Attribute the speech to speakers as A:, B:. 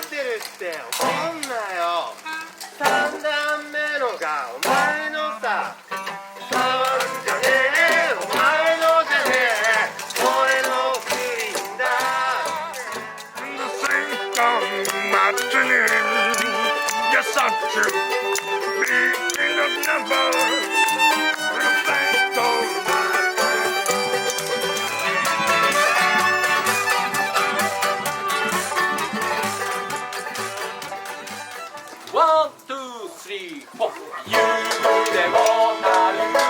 A: ってるって怒んなよ。3段目のがお前のさ、触るんじゃねえ、お前のじゃねえ、俺のクリーンだ。
B: You're such a being of number. Thank all my friends.
A: 1、2、3、4。ユーグレウォータルー